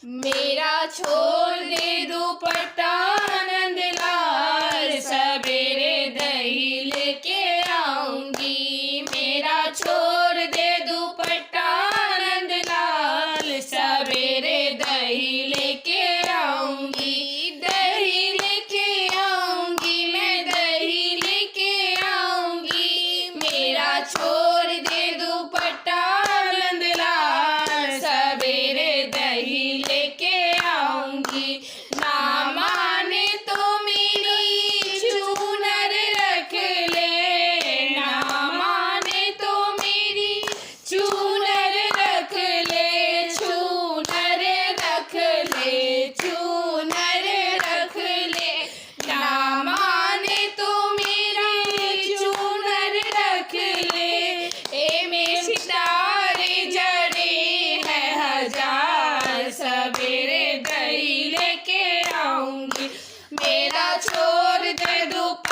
मेरा छोड़ दे दुपट्टा नंद लाल, सवेरे दही लेके आऊंगी। मेरा छोड़ दे दुपट्टा नंद लाल, सवेरे दही लेके आऊंगी। दही लेके आऊंगी, मैं दही लेके आऊंगी। मेरा छोड़ दे दुपट्टा नंद लाल, सवेरे दही लेके आऊंगी। ना माने तो मेरी चूनर रख ले, ना माने तो मेरी चूनर रख ले, चूनर रख ले, चूनर रख ले। ना माने तो मेरी चूनर रख ले। ए में सितारे जड़े हैं हजार, सवेरे दही लेके आऊंगी। मेरा छोड़ दे दुपट्टा